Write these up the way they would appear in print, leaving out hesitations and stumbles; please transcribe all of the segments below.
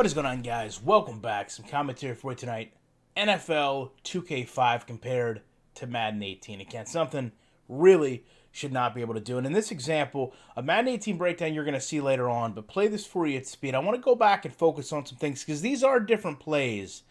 What is going on, guys? Welcome back. Some commentary for tonight. NFL 2K5 compared to Madden 18. Again, something really should not be able to do. And in this example, a Madden 18 breakdown you're going to see later on, but play this for you at speed. I want to go back and focus on some things because these are different plays,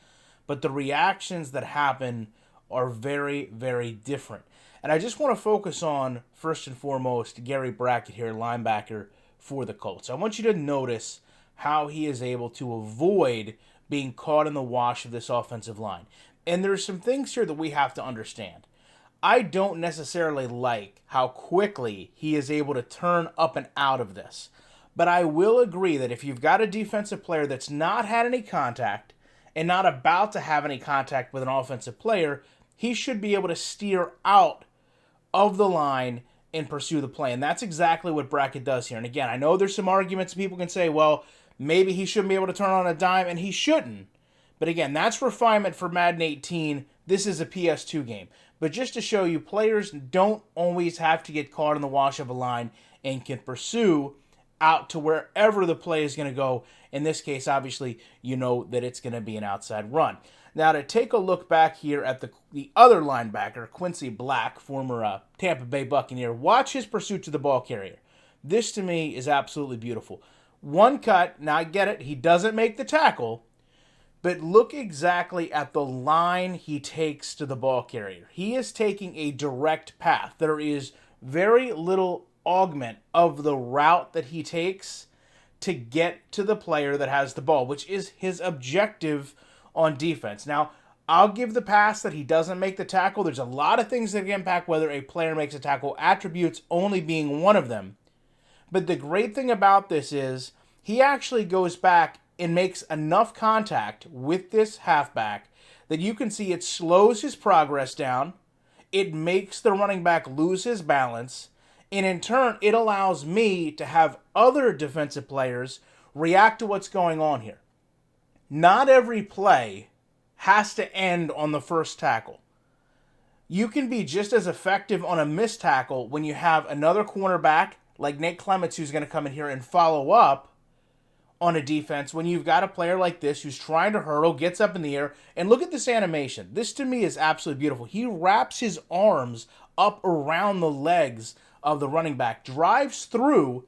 but the reactions that happen are very, very different. And I just want to focus on, first and foremost, Gary Brackett here, linebacker for the Colts. I want you to notice how he is able to avoid being caught in the wash of this offensive line. And there's some things here that we have to understand. I don't necessarily like how quickly he is able to turn up and out of this. But I will agree that if you've got a defensive player that's not had any contact and not about to have any contact with an offensive player, he should be able to steer out of the line and pursue the play. And that's exactly what Brackett does here. And again, I know there's some arguments people can say, well, maybe he shouldn't be able to turn on a dime, and he shouldn't. But again, that's refinement for Madden 18. This is a PS2 game. But just to show you, players don't always have to get caught in the wash of a line and can pursue out to wherever the play is going to go. In this case, obviously, you know that it's going to be an outside run. Now, to take a look back here at the other linebacker, Quincy Black, former Tampa Bay Buccaneer, watch his pursuit to the ball carrier. This, to me, is absolutely beautiful. One cut, now I get it, he doesn't make the tackle, but look exactly at the line he takes to the ball carrier. He is taking a direct path. There is very little augment of the route that he takes to get to the player that has the ball, which is his objective on defense. Now, I'll give the pass that he doesn't make the tackle. There's a lot of things that impact whether a player makes a tackle, attributes only being one of them. But the great thing about this is he actually goes back and makes enough contact with this halfback that you can see it slows his progress down, it makes the running back lose his balance, and in turn, it allows me to have other defensive players react to what's going on here. Not every play has to end on the first tackle. You can be just as effective on a missed tackle when you have another cornerback like Nate Clements who's going to come in here and follow up on a defense when you've got a player like this who's trying to hurdle, gets up in the air, and look at this animation. This to me is absolutely beautiful. He wraps his arms up around the legs of the running back, drives through,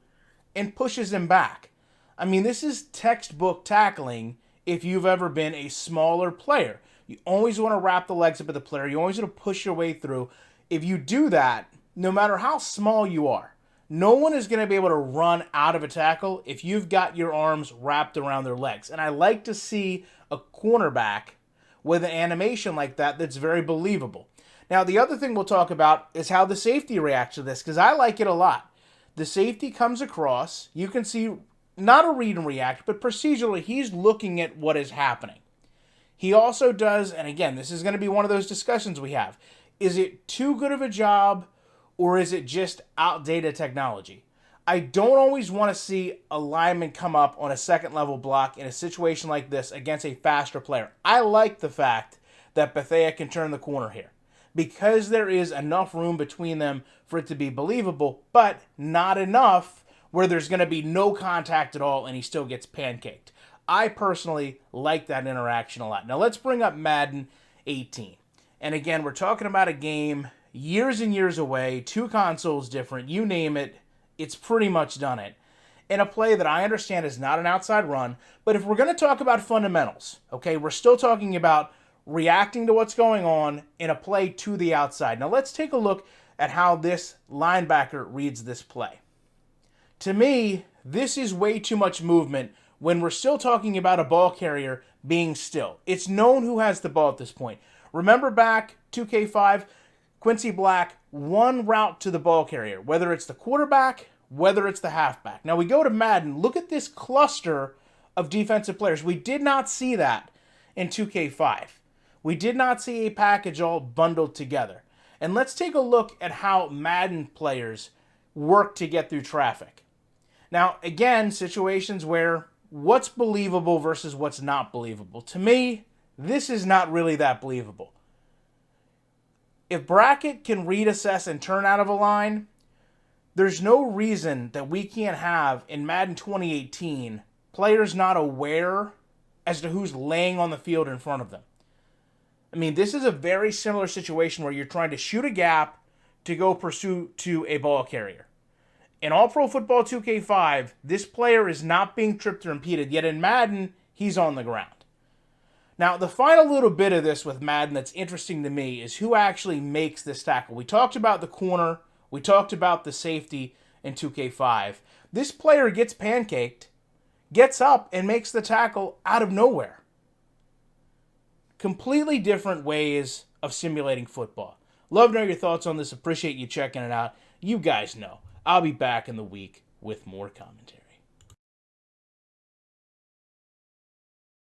and pushes him back. I mean, this is textbook tackling if you've ever been a smaller player. You always want to wrap the legs up of the player. You always want to push your way through. If you do that, no matter how small you are, no one is going to be able to run out of a tackle if you've got your arms wrapped around their legs. And I like to see a cornerback with an animation like that that's very believable. Now, the other thing we'll talk about is how the safety reacts to this, because I like it a lot. The safety comes across. You can see not a read and react, but procedurally, he's looking at what is happening. He also does, and again, this is going to be one of those discussions we have. Is it too good of a job, or is it just outdated technology? I don't always want to see a lineman come up on a second-level block in a situation like this against a faster player. I like the fact that Bethea can turn the corner here because there is enough room between them for it to be believable, but not enough where there's going to be no contact at all and he still gets pancaked. I personally like that interaction a lot. Now let's bring up Madden 18. And again, we're talking about a game years and years away, two consoles different, you name it, it's pretty much done it. In a play that I understand is not an outside run, but if we're going to talk about fundamentals, okay, we're still talking about reacting to what's going on in a play to the outside. Now let's take a look at how this linebacker reads this play. To me, this is way too much movement when we're still talking about a ball carrier being still. It's known who has the ball at this point. Remember back 2K5, Quincy Black, one route to the ball carrier, whether it's the quarterback, whether it's the halfback. Now we go to Madden, look at this cluster of defensive players. We did not see that in 2K5. We did not see a package all bundled together. And let's take a look at how Madden players work to get through traffic. Now, again, situations where what's believable versus what's not believable. To me, this is not really that believable. If Brackett can read, assess, and turn out of a line, there's no reason that we can't have, in Madden 2018, players not aware as to who's laying on the field in front of them. I mean, this is a very similar situation where you're trying to shoot a gap to go pursue to a ball carrier. In All Pro Football 2K5, this player is not being tripped or impeded, yet in Madden, he's on the ground. Now, the final little bit of this with Madden that's interesting to me is who actually makes this tackle. We talked about the corner, we talked about the safety in 2K5. This player gets pancaked, gets up, and makes the tackle out of nowhere. Completely different ways of simulating football. Love to know your thoughts on this. Appreciate you checking it out. You guys know I'll be back in the week with more commentary.